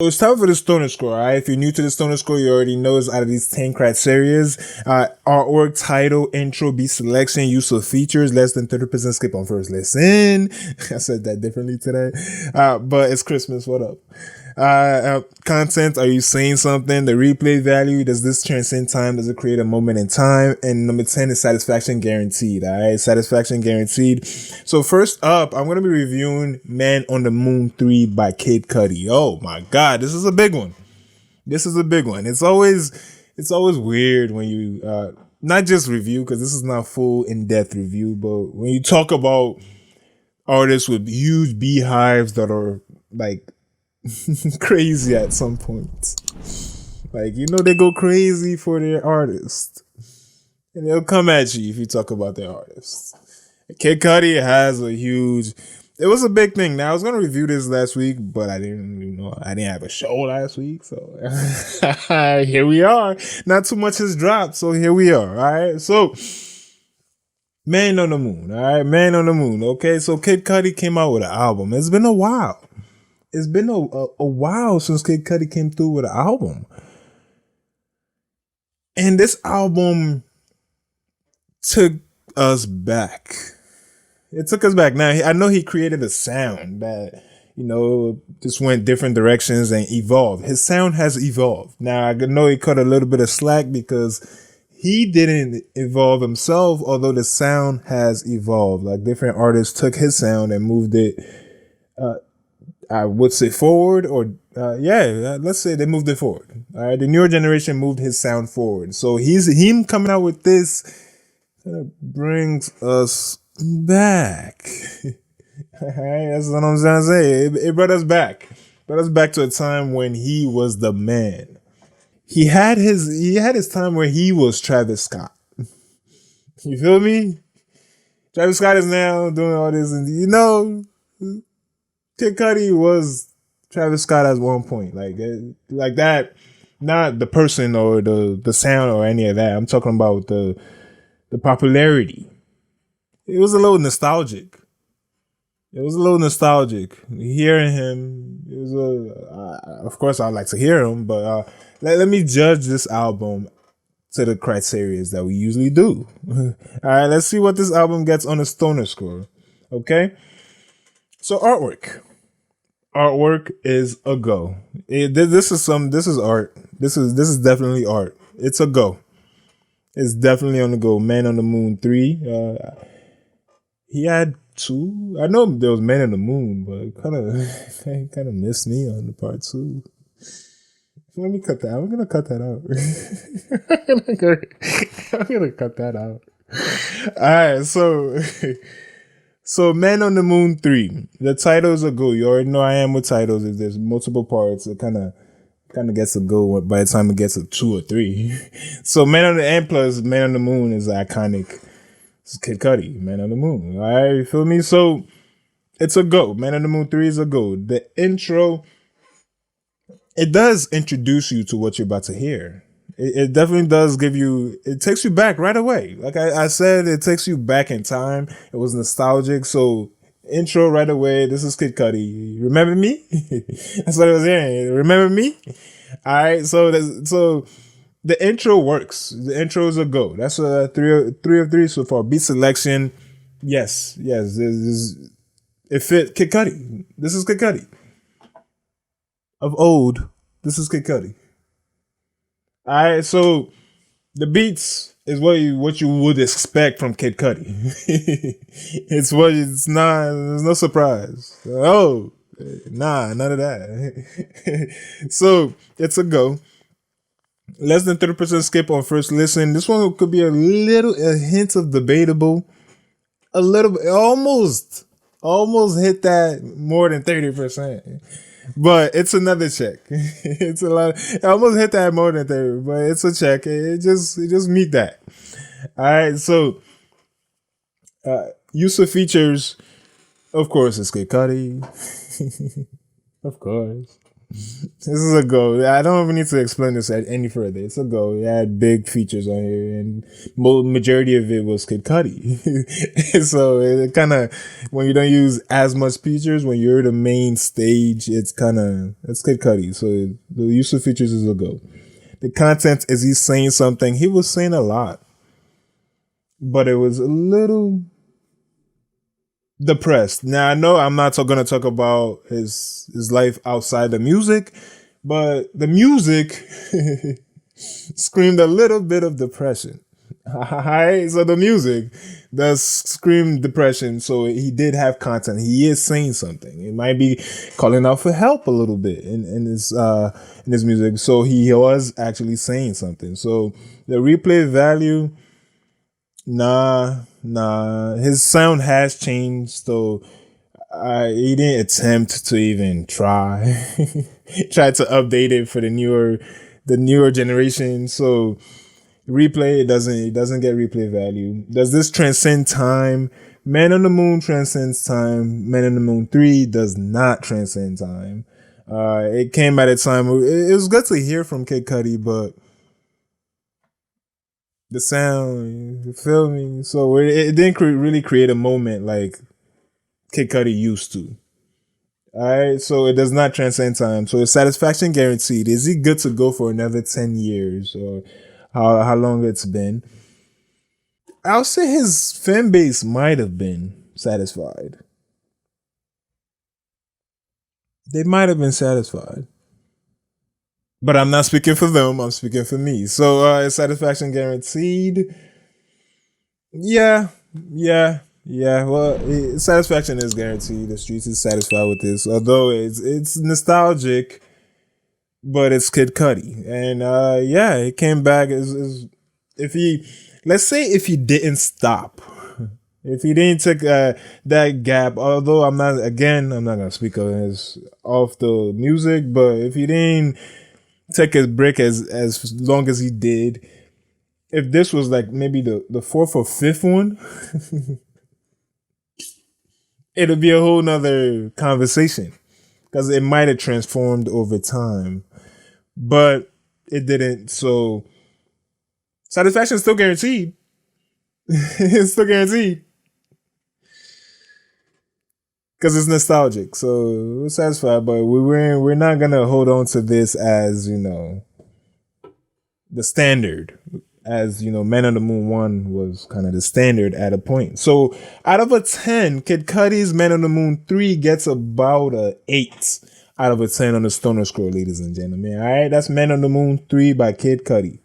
So it's time for the Stoner Score, all right? If you're new to the Stoner Score, you already know it's out of these 10 criteria. Artwork, title, intro, beat selection, use of features, less than 30% skip on first listen. I said that differently today. But it's Christmas, what up? Content, are you saying something? The replay value, does this transcend time? Does it create a moment in time? And number 10 is satisfaction guaranteed, all right? Satisfaction guaranteed. So first up, I'm going to be reviewing Man on the Moon 3 by Kid Cudi. Oh my God, this is a big one. This is a big one. It's always weird when you, not just review, because this is not full in-depth review, but when you talk about artists with huge beehives that are like crazy at some point. Like, you know, they go crazy for their artist. And they'll come at you if you talk about their artist. Kid Cudi has a huge... It was a big thing. Now, I was going to review this last week, but I didn't have a show last week. So, here we are. Not too much has dropped, so here we are. All right? So, Man on the Moon. All right? Man on the Moon. Okay? So, Kid Cudi came out with an album. It's been a while. It's been a while since Kid Cudi came through with an album. And this album took us back. It took us back. Now, I know he created a sound that, you know, just went different directions and evolved. His sound has evolved. Now, I know he cut a little bit of slack because he didn't evolve himself, although the sound has evolved. Like, different artists took his sound and moved it, I would say forward, or let's say they moved it forward. All right, the newer generation moved his sound forward. So him coming out with this kind of brings us back. All right, that's what I'm trying to say. It brought us back. Brought us back to a time when he was the man. He had his time where he was Travis Scott. You feel me? Travis Scott is now doing all this, and you know, Kid Cudi was Travis Scott at one point, like that. Not the person or the sound or any of that. I'm talking about the popularity. It was a little nostalgic. Hearing him, it was of course I'd like to hear him, but let me judge this album to the criteria that we usually do. All right, let's see what this album gets on the Stoner Score. Okay, so artwork is a go. This is art. This is definitely art. It's a go. It's definitely on the go. Man on the Moon 3. He had 2. I know there was Man on the Moon, but kind of missed me on the part 2. Let me cut that. I'm gonna cut that out. I'm gonna cut that out. All right, so Man on the Moon 3. The titles are good. You already know I am with titles. If there's multiple parts, it kind of gets a go by the time it gets to 2 or 3. So Man on the and plus Man on the Moon is iconic. It's Kid Cudi, Man on the Moon. All right, you feel me? So it's a go. Man on the Moon 3 is a go. The intro, it does introduce you to what you're about to hear. It definitely does it takes you back right away. Like I said, it takes you back in time. It was nostalgic. So intro right away. This is Kid Cudi. Remember me? That's what I was hearing. Remember me? All right. So the intro works. The intro is a go. That's 3 of 3 so far. Beat selection. Yes. It fit Kid Cudi. This is Kid Cudi. Of old, this is Kid Cudi. All right, so the beats is what you would expect from Kid Cudi. It's not. There's no surprise. Oh, nah, none of that. So it's a go. Less than 30% skip on first listen. This one could be a hint of debatable. A little bit, almost hit that more than 30%. But it's another check. It's a lot. I almost hit that more than 30, but it's a check. It just meet that. All right. So, use of features, of course, it's Kid Cudi. Of course. This is a go. I don't even need to explain this any further. It's a go. It had big features on here, and majority of it was Kid Cudi. So it kind of, when you don't use as much features, when you're the main stage, it's Kid Cudi. So the use of features is a go. The content, is he saying something? He was saying a lot, but it was a little depressed. Now I know I'm not going to talk about his life outside the music, but the music screamed a little bit of depression. Alright, so the music does scream depression. So he did have content. He is saying something. It might be calling out for help a little bit in his music. So he was actually saying something. So the replay value, nah. His sound has changed, so he didn't attempt to even try. Tried to update it for the newer generation. So replay, it doesn't get replay value. Does this transcend time? Man on the Moon transcends time. Man on the Moon 3 does not transcend time. It came at a time. It was good to hear from Kid Cudi, but the sound, you feel me? So it didn't really create a moment like Kid Cudi used to. All right, so it does not transcend time. So is satisfaction guaranteed? Is he good to go for another 10 years or how long it's been? I'll say his fan base might have been satisfied. They might have been satisfied. But I'm not speaking for them, I'm speaking for me. So is satisfaction guaranteed? Yeah, yeah. Well, satisfaction is guaranteed. The streets is satisfied with this, although it's nostalgic, but it's Kid Cudi, and yeah, it came back as if he, let's say, if he didn't stop, if he didn't take that gap. Although I'm not gonna speak of his off the music, but if he didn't take his break as long as he did, if this was like maybe the fourth or fifth one, it'll be a whole nother conversation because it might have transformed over time, but it didn't. So satisfaction is still guaranteed. It's still guaranteed because it's nostalgic. So we're satisfied, but we're not gonna hold on to this as the standard. As you know, Man on the Moon 1 was kind of the standard at a point. So out of a 10, Kid Cudi's Man on the Moon 3 gets about a 8 out of a 10 on the Stoner Score, ladies and gentlemen. All right, that's Man on the Moon 3 by Kid Cudi.